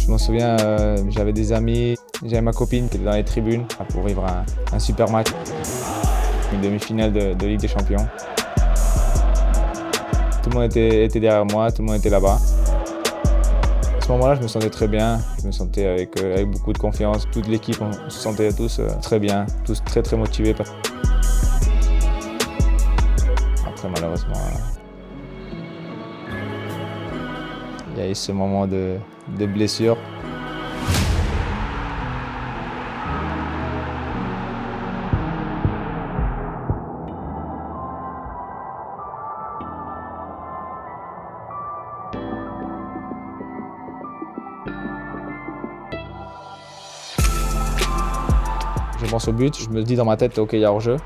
Je m'en souviens, j'avais des amis, j'avais ma copine qui était dans les tribunes pour vivre un super match. Une demi-finale de Ligue des Champions. Tout le monde était derrière moi, tout le monde était là-bas. À ce moment-là, je me sentais très bien, je me sentais avec beaucoup de confiance. Toute l'équipe, on se sentait tous très bien, tous très très motivés. Après, malheureusement, il y a eu ce moment de blessure. Je pense au but, je me dis dans ma tête, ok, il y a hors-jeu.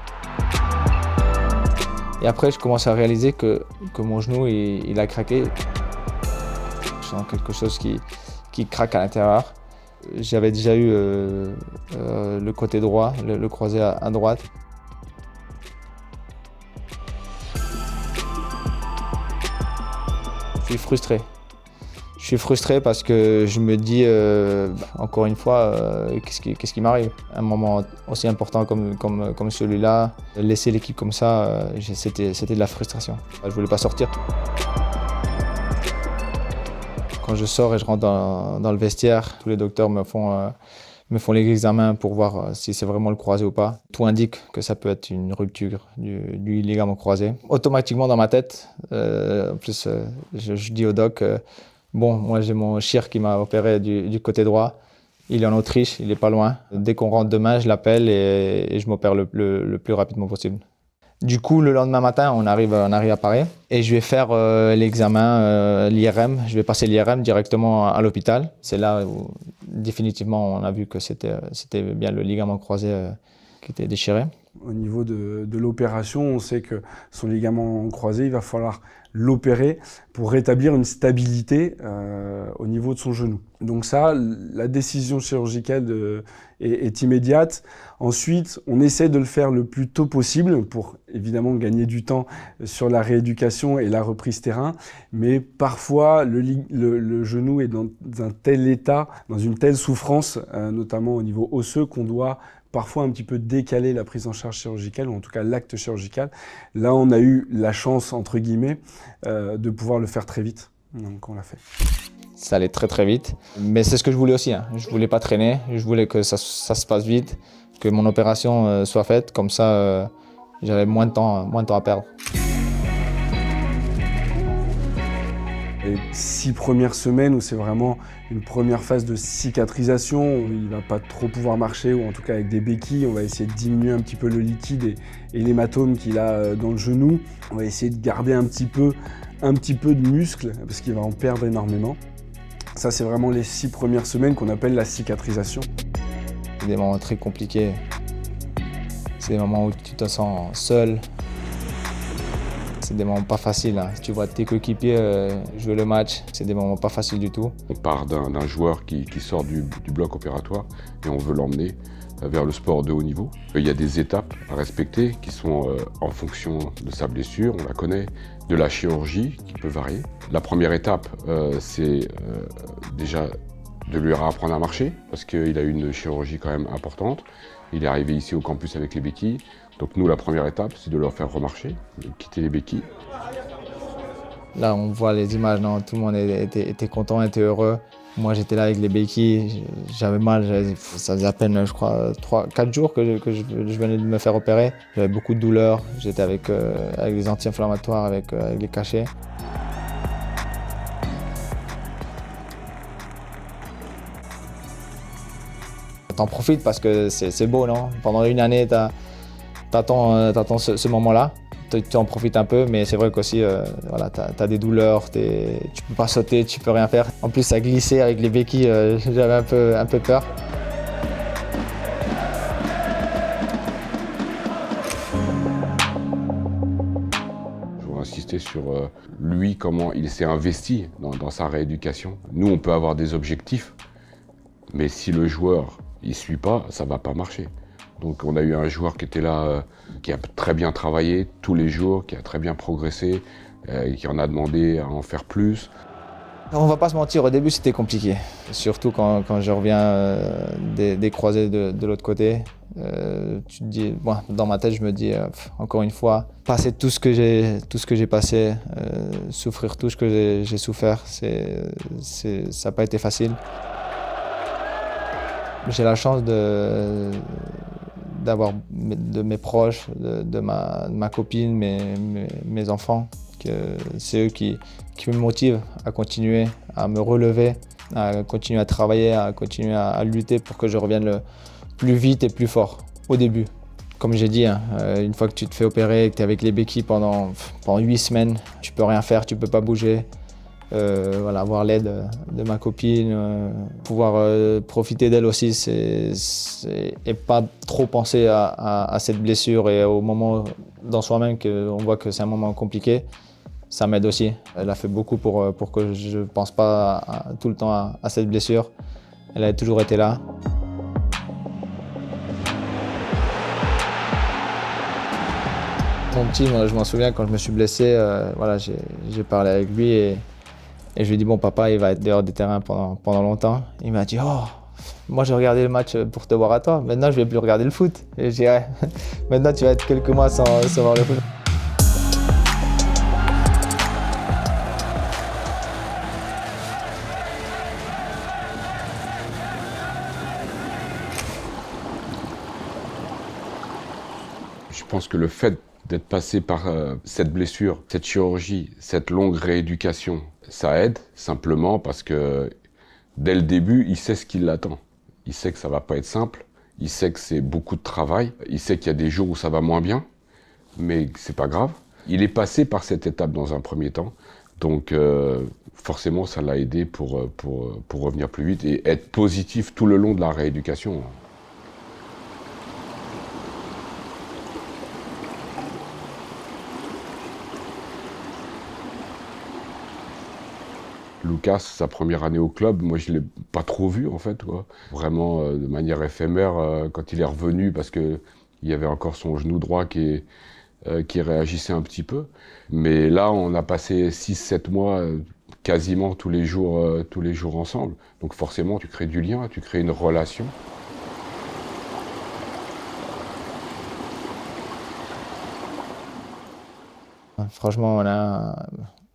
Et après, je commence à réaliser que mon genou, il a craqué. Je sens quelque chose qui craque à l'intérieur. J'avais déjà eu le côté droit, le croisé à droite. Je suis frustré. Je suis frustré parce que je me dis, encore une fois, qu'est-ce qui m'arrive? Un moment aussi important comme celui-là, laisser l'équipe comme ça, c'était de la frustration. Je ne voulais pas sortir. Quand je sors et je rentre dans le vestiaire, tous les docteurs me font les examens pour voir si c'est vraiment le croisé ou pas. Tout indique que ça peut être une rupture du ligament croisé. Automatiquement dans ma tête, en plus, je dis au doc, bon, moi j'ai mon chir qui m'a opéré du côté droit. Il est en Autriche, il est pas loin. Dès qu'on rentre demain, je l'appelle et je m'opère le plus rapidement possible. Du coup, le lendemain matin, on arrive à Paris et je vais faire l'examen, l'IRM. Je vais passer l'IRM directement à l'hôpital. C'est là où définitivement on a vu que c'était bien le ligament croisé qui était déchiré. Au niveau de l'opération, on sait que son ligament croisé, il va falloir l'opérer pour rétablir une stabilité au niveau de son genou. Donc ça, la décision chirurgicale est immédiate. Ensuite, on essaie de le faire le plus tôt possible pour évidemment gagner du temps sur la rééducation et la reprise terrain. Mais parfois, le genou est dans un tel état, dans une telle souffrance, notamment au niveau osseux, qu'on doit parfois un petit peu décaler la prise en charge chirurgicale, ou en tout cas l'acte chirurgical. Là, on a eu la chance, entre guillemets, de pouvoir le faire très vite. Donc on l'a fait. Ça allait très très vite, mais c'est ce que je voulais aussi. Je voulais pas traîner, je voulais que ça se passe vite, que mon opération soit faite, comme ça j'avais moins de temps à perdre. Les 6 premières semaines où c'est vraiment une première phase de cicatrisation, où il ne va pas trop pouvoir marcher, ou en tout cas avec des béquilles, on va essayer de diminuer un petit peu le liquide et l'hématome qu'il a dans le genou. On va essayer de garder un petit peu de muscle, parce qu'il va en perdre énormément. Ça, c'est vraiment les 6 premières semaines qu'on appelle la cicatrisation. C'est des moments très compliqués. C'est des moments où tu te sens seul. C'est des moments pas faciles. Tu vois tes coéquipiers jouer le match, c'est des moments pas faciles du tout. On part d'un joueur qui sort du bloc opératoire et on veut l'emmener vers le sport de haut niveau. Il y a des étapes à respecter qui sont en fonction de sa blessure, on la connaît, de la chirurgie qui peut varier. La première étape, c'est déjà de lui apprendre à marcher parce qu'il a eu une chirurgie quand même importante. Il est arrivé ici au campus avec les béquilles. Donc nous, la première étape, c'est de leur faire remarcher, de quitter les béquilles. Là, on voit les images, non, tout le monde était content, était heureux. Moi, j'étais là avec les béquilles, j'avais mal, ça faisait à peine, je crois, 4 jours que je venais de me faire opérer. J'avais beaucoup de douleurs, j'étais avec des anti-inflammatoires, avec les cachets. T'en profites parce que c'est beau, non? Pendant une année, t'attends ce moment-là, tu en profites un peu, mais c'est vrai qu'aussi, voilà, t'as des douleurs, tu peux pas sauter, tu peux rien faire. En plus, ça glissait avec les béquilles, j'avais un peu peur. Je voudrais insister sur lui, comment il s'est investi dans sa rééducation. Nous, on peut avoir des objectifs, mais si le joueur ne suit pas, ça ne va pas marcher. Donc on a eu un joueur qui était là, qui a très bien travaillé tous les jours, qui a très bien progressé, qui en a demandé à en faire plus. On va pas se mentir, au début c'était compliqué, surtout quand je reviens des croisés de l'autre côté. Tu te dis, bon, dans ma tête je me dis, encore une fois, passer tout ce que j'ai passé, souffrir tout ce que j'ai souffert, ça n'a pas été facile. J'ai la chance d'avoir de mes proches, de ma copine, mes enfants, que c'est eux qui me motivent à continuer, à me relever, à continuer à travailler, à continuer à lutter pour que je revienne le plus vite et plus fort au début. Comme j'ai dit, une fois que tu te fais opérer et que tu es avec les béquilles pendant 8 semaines, tu peux rien faire, tu peux pas bouger. Voilà, avoir l'aide de ma copine, pouvoir profiter d'elle aussi et pas trop penser à cette blessure et au moment dans soi-même qu'on voit que c'est un moment compliqué, ça m'aide aussi. Elle a fait beaucoup pour que je ne pense pas tout le temps à cette blessure. Elle a toujours été là. Mon petit, moi, je m'en souviens quand je me suis blessé, voilà, j'ai parlé avec lui et je lui ai dit, bon, papa, il va être dehors des terrains pendant longtemps. Il m'a dit, oh, moi j'ai regardé le match pour te voir à toi, maintenant je vais plus regarder le foot. Et je dis, ouais, maintenant tu vas être quelques mois sans voir le foot. Je pense que le fait d'être passé par cette blessure, cette chirurgie, cette longue rééducation, ça aide simplement parce que dès le début, il sait ce qui l'attend. Il sait que ça va pas être simple, il sait que c'est beaucoup de travail, il sait qu'il y a des jours où ça va moins bien, mais c'est pas grave. Il est passé par cette étape dans un premier temps, donc forcément ça l'a aidé pour revenir plus vite et être positif tout le long de la rééducation. Lucas, sa première année au club, moi je ne l'ai pas trop vu en fait, quoi. Vraiment de manière éphémère quand il est revenu parce qu'il y avait encore son genou droit qui réagissait un petit peu. Mais là, on a passé 6-7 mois quasiment tous les jours ensemble. Donc forcément, tu crées du lien, tu crées une relation. Franchement,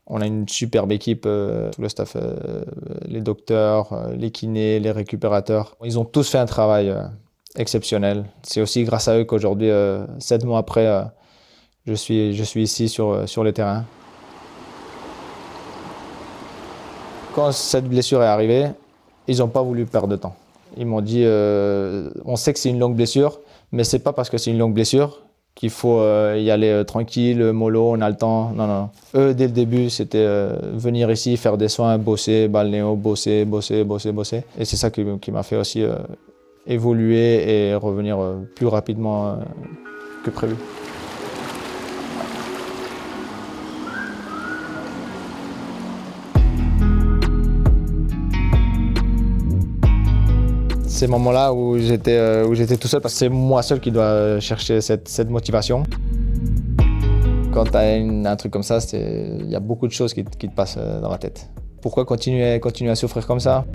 on a une superbe équipe, tout le staff, les docteurs, les kinés, les récupérateurs. Ils ont tous fait un travail exceptionnel. C'est aussi grâce à eux qu'aujourd'hui, 7 mois après, je suis ici sur les terrains. Quand cette blessure est arrivée, ils n'ont pas voulu perdre de temps. Ils m'ont dit, on sait que c'est une longue blessure, mais c'est pas parce que c'est une longue blessure qu'il faut y aller tranquille, mollo, on a le temps. Non, non. Eux, dès le début, c'était venir ici, faire des soins, bosser, balnéo, bosser. Et c'est ça qui m'a fait aussi évoluer et revenir plus rapidement que prévu. Ces moments-là où j'étais tout seul, parce que c'est moi seul qui dois chercher cette motivation. Quand tu as un truc comme ça, il y a beaucoup de choses qui te passent dans la tête. Pourquoi continuer à souffrir comme ça?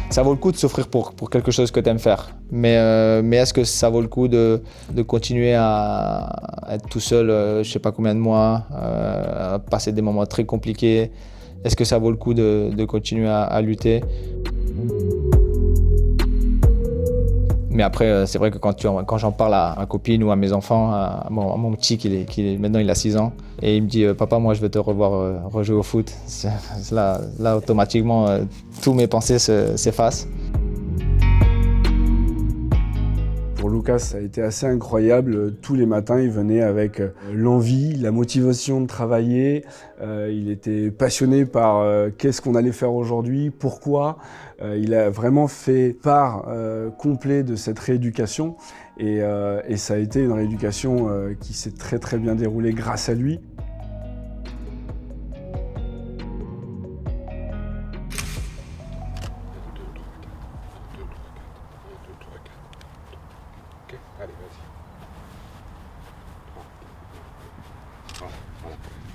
Ça vaut le coup de souffrir pour quelque chose que tu aimes faire. Mais est-ce que ça vaut le coup de continuer à être tout seul, je ne sais pas combien de mois, à passer des moments très compliqués? Est-ce que ça vaut le coup de continuer à lutter? Mais après, c'est vrai que quand j'en parle à ma copine ou à mes enfants, à mon petit maintenant il a 6 ans, et il me dit papa, moi je veux te revoir rejouer au foot. Là automatiquement, tous mes pensées s'effacent. Pour Lucas, ça a été assez incroyable. Tous les matins, il venait avec l'envie, la motivation de travailler. Il était passionné par qu'est-ce qu'on allait faire aujourd'hui, pourquoi. Il a vraiment fait part complet de cette rééducation et ça a été une rééducation qui s'est très très bien déroulée grâce à lui.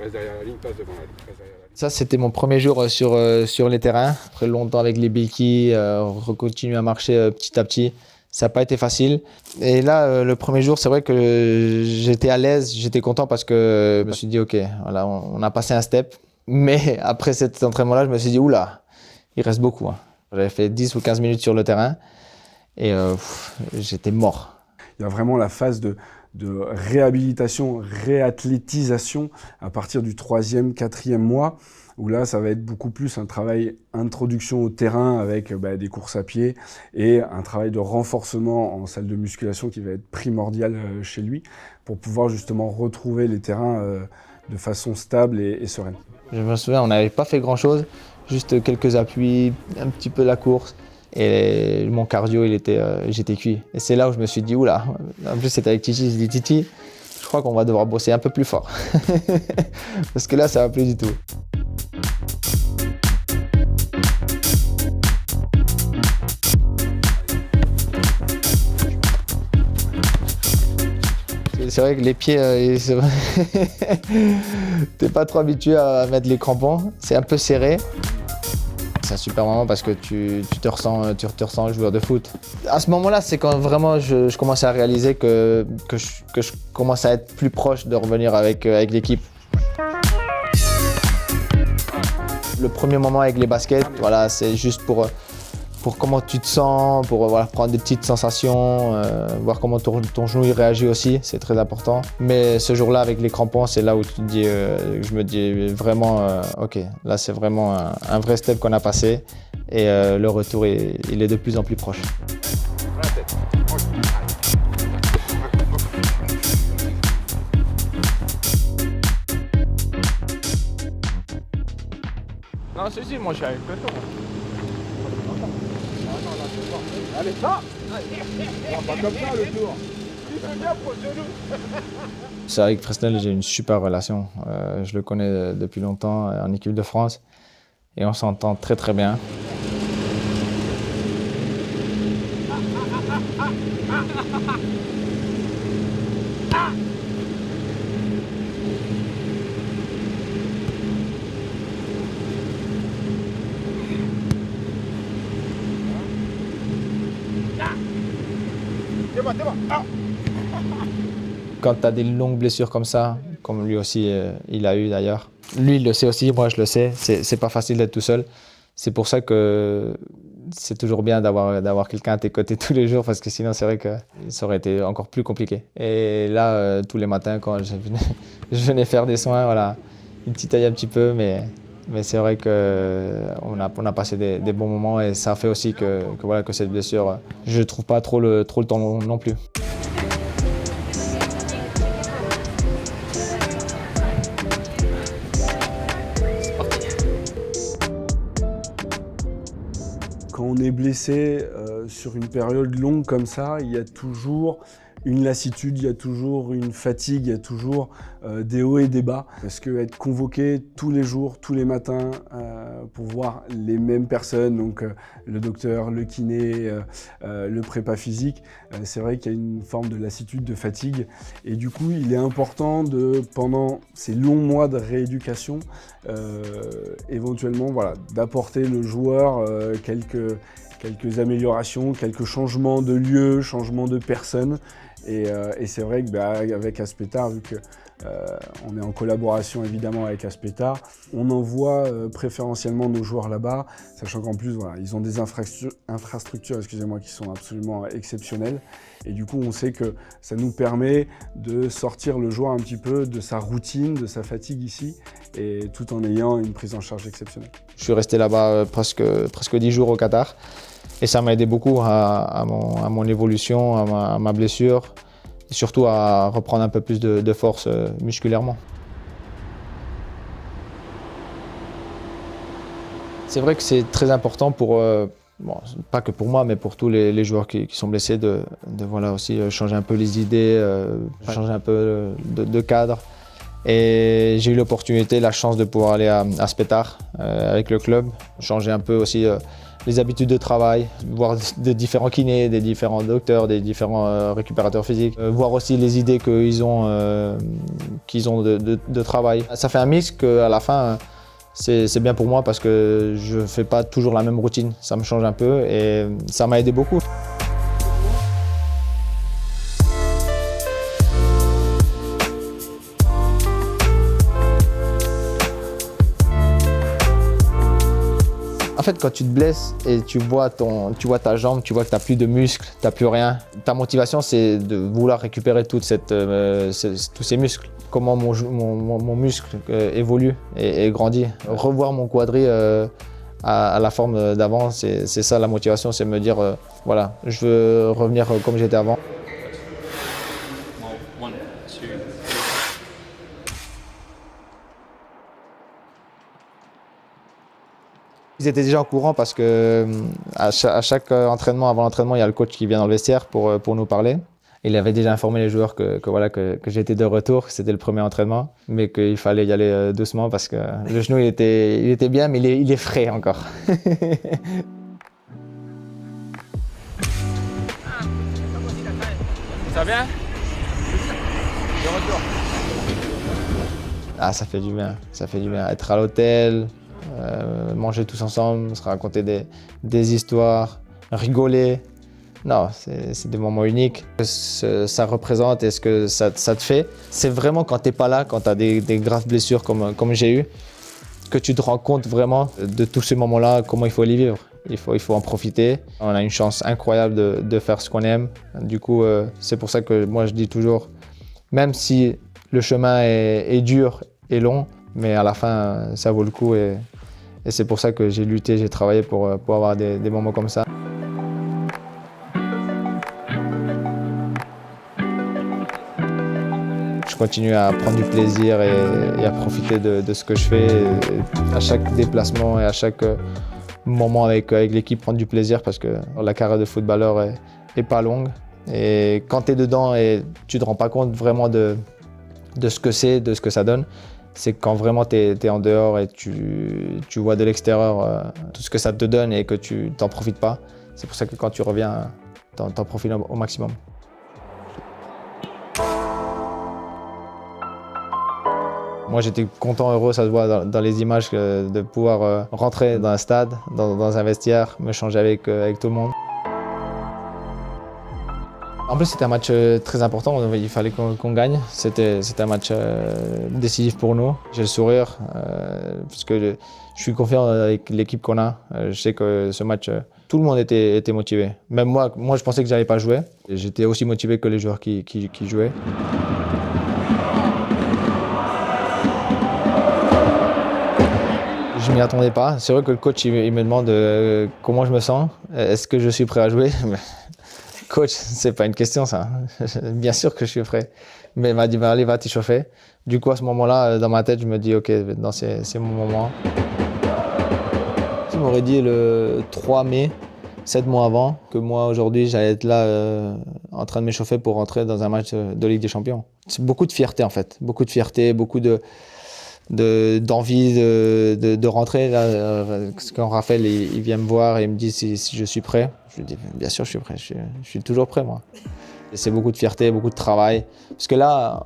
Reste derrière la ligne, passe devant la ligne. Reste derrière la ligne. Ça, c'était mon premier jour sur les terrains. Après longtemps avec les béquilles, continuer à marcher petit à petit. Ça n'a pas été facile. Et là, le premier jour, c'est vrai que j'étais à l'aise, j'étais content parce que je me suis dit, OK, voilà, on a passé un step. Mais après cet entraînement-là, je me suis dit, oula, il reste beaucoup. Hein. J'avais fait 10 ou 15 minutes sur le terrain et j'étais mort. Il y a vraiment la phase de réhabilitation, réathlétisation à partir du 3e, 4e mois, où là, ça va être beaucoup plus un travail introduction au terrain avec des courses à pied et un travail de renforcement en salle de musculation qui va être primordial chez lui pour pouvoir justement retrouver les terrains de façon stable et sereine. Je me souviens, on n'avait pas fait grand-chose, juste quelques appuis, un petit peu la course. Et mon cardio, j'étais cuit. Et c'est là où je me suis dit, oula, en plus c'était avec Titi, je dis Titi, je crois qu'on va devoir bosser un peu plus fort. Parce que là, ça va plus du tout. C'est vrai que les pieds, t'es pas trop habitué à mettre les crampons, c'est un peu serré. C'est un super moment parce que tu te ressens joueur de foot. À ce moment-là, c'est quand vraiment je commençais à réaliser que je commençais à être plus proche de revenir avec l'équipe. Le premier moment avec les baskets, voilà, c'est juste pour comment tu te sens, pour prendre des petites sensations, voir comment ton genou il réagit aussi, c'est très important. Mais ce jour-là, avec les crampons, c'est là où je me dis vraiment, OK, là c'est vraiment un vrai step qu'on a passé et le retour, il est de plus en plus proche. Non, si, moi je suis avec le tour. Allez, ça! Pas comme ça le tour! Il fait bien pour le genou! C'est avec Fresnel, j'ai une super relation. Je le connais depuis longtemps en équipe de France et on s'entend très très bien. Quand tu as des longues blessures comme ça, comme lui aussi il a eu d'ailleurs, lui il le sait aussi, moi je le sais, c'est pas facile d'être tout seul. C'est pour ça que c'est toujours bien d'avoir quelqu'un à tes côtés tous les jours parce que sinon c'est vrai que ça aurait été encore plus compliqué. Et là, tous les matins quand je venais faire des soins, voilà, une petite taille un petit peu, mais c'est vrai qu'on a passé des bons moments et ça fait aussi que cette blessure, je ne trouve pas trop le temps non plus. Quand on est blessé sur une période longue comme ça, il y a toujours une lassitude, il y a toujours une fatigue, il y a toujours des hauts et des bas. Parce que être convoqué tous les jours, tous les matins, pour voir les mêmes personnes, donc le docteur, le kiné, le prépa physique, c'est vrai qu'il y a une forme de lassitude, de fatigue. Et du coup, il est important pendant ces longs mois de rééducation, éventuellement d'apporter le joueur quelques améliorations, quelques changements de lieu, changements de personnes. Et c'est vrai qu'avec Aspetar, vu qu'on est en collaboration évidemment avec Aspetar, on envoie préférentiellement nos joueurs là-bas, sachant qu'en plus ils ont des infrastructures qui sont absolument exceptionnelles. Et du coup on sait que ça nous permet de sortir le joueur un petit peu de sa routine, de sa fatigue ici, et tout en ayant une prise en charge exceptionnelle. Je suis resté là-bas presque 10 jours au Qatar. Et ça m'a aidé beaucoup à mon évolution, à ma blessure, et surtout à reprendre un peu plus de force musculairement. C'est vrai que c'est très important pas que pour moi, mais pour tous les joueurs qui sont blessés, de aussi changer un peu les idées, changer un peu de cadre. Et j'ai eu l'opportunité, la chance de pouvoir aller à Aspetar avec le club, changer un peu aussi les habitudes de travail, voir des différents kinés, des différents docteurs, des différents récupérateurs physiques, voir aussi les idées qu'ils ont, de travail. Ça fait un mix qu'à la fin, c'est bien pour moi parce que je ne fais pas toujours la même routine. Ça me change un peu et ça m'a aidé beaucoup. En fait, quand tu te blesses et tu vois ta jambe, tu vois que tu n'as plus de muscles, tu n'as plus rien, ta motivation, c'est de vouloir récupérer tous ces muscles. Comment mon muscle évolue et grandit. Revoir mon quadri à la forme d'avant, c'est ça la motivation, c'est me dire, voilà, je veux revenir comme j'étais avant. Ils étaient déjà au courant parce que à chaque entraînement, avant l'entraînement, il y a le coach qui vient dans le vestiaire pour nous parler. Il avait déjà informé les joueurs que j'étais de retour, que c'était le premier entraînement, mais qu'il fallait y aller doucement parce que le genou il était bien, mais il est frais encore. Ça va bien? De retour. Ah, ça fait du bien, ça fait du bien. Être à l'hôtel, manger tous ensemble, se raconter des histoires, rigoler. Non, c'est des moments uniques. Ce que ça représente et ce que ça te fait, c'est vraiment quand tu n'es pas là, quand tu as des graves blessures comme j'ai eu, que tu te rends compte vraiment de tous ces moments-là, comment il faut les vivre. Il faut en profiter. On a une chance incroyable de faire ce qu'on aime. Du coup, c'est pour ça que moi je dis toujours, même si le chemin est dur et long, mais à la fin, ça vaut le coup. Et c'est pour ça que j'ai lutté, j'ai travaillé pour avoir des moments comme ça. Je continue à prendre du plaisir et à profiter de ce que je fais. Et à chaque déplacement et à chaque moment avec l'équipe, prendre du plaisir parce que la carrière de footballeur est pas longue. Et quand tu es dedans et tu ne te rends pas compte vraiment de ce que c'est, de ce que ça donne, c'est quand vraiment tu es en dehors et tu vois de l'extérieur tout ce que ça te donne et que tu t'en profites pas. C'est pour ça que quand tu reviens, t'en profites au maximum. Moi j'étais content, heureux, ça se voit dans les images de pouvoir rentrer dans un stade, dans un vestiaire, me changer avec tout le monde. En plus c'était un match très important, il fallait qu'on gagne. C'était un match décisif pour nous. J'ai le sourire parce que je suis confiant avec l'équipe qu'on a. Je sais que ce match, tout le monde était motivé. Même moi je pensais que j'allais pas jouer. J'étais aussi motivé que les joueurs qui jouaient. Je m'y attendais pas. C'est vrai que le coach il me demande comment je me sens, est-ce que je suis prêt à jouer. Coach, c'est pas une question ça. Bien sûr que je suis prêt. Mais il m'a dit allez va t'échauffer. Du coup à ce moment-là, dans ma tête, je me dis ok, maintenant c'est mon moment. Tu m'aurais dit le 3 mai, 7 mois avant, que moi aujourd'hui j'allais être là en train de m'échauffer pour rentrer dans un match de Ligue des Champions. C'est beaucoup de fierté en fait, beaucoup de fierté, beaucoup d'envie de rentrer. Là, quand Raphaël il vient me voir et il me dit si je suis prêt, je lui dis bien sûr je suis prêt, je suis toujours prêt moi. C'est beaucoup de fierté, beaucoup de travail. Parce que là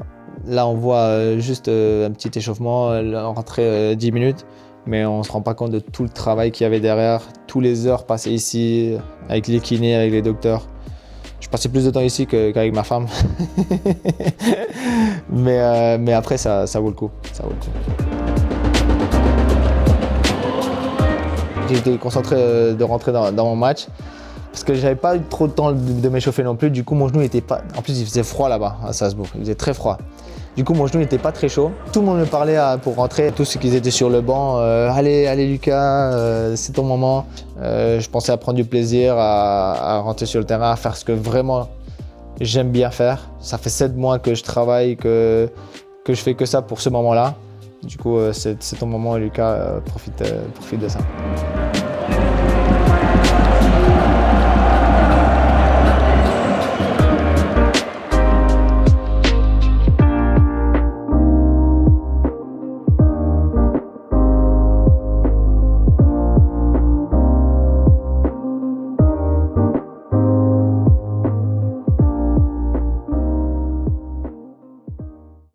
on voit juste un petit échauffement, rentrer 10 minutes, mais on ne se rend pas compte de tout le travail qu'il y avait derrière, toutes les heures passées ici, avec les kinés, avec les docteurs. Je passais plus de temps ici qu'avec ma femme. mais après, ça vaut le coup. Ça vaut le coup. J'étais concentré de rentrer dans mon match parce que j'avais pas eu trop de temps de m'échauffer non plus. Du coup, mon genou n'était pas. En plus, il faisait froid là-bas à Salzbourg. Il faisait très froid. Du coup, mon genou n'était pas très chaud. Tout le monde me parlait pour rentrer. Tous ceux qui étaient sur le banc, allez Lucas, c'est ton moment. Je pensais à prendre du plaisir, à rentrer sur le terrain, à faire ce que vraiment j'aime bien faire. Ça fait 7 mois que je travaille, que je fais que ça pour ce moment-là. Du coup, c'est ton moment, Lucas, profite de ça.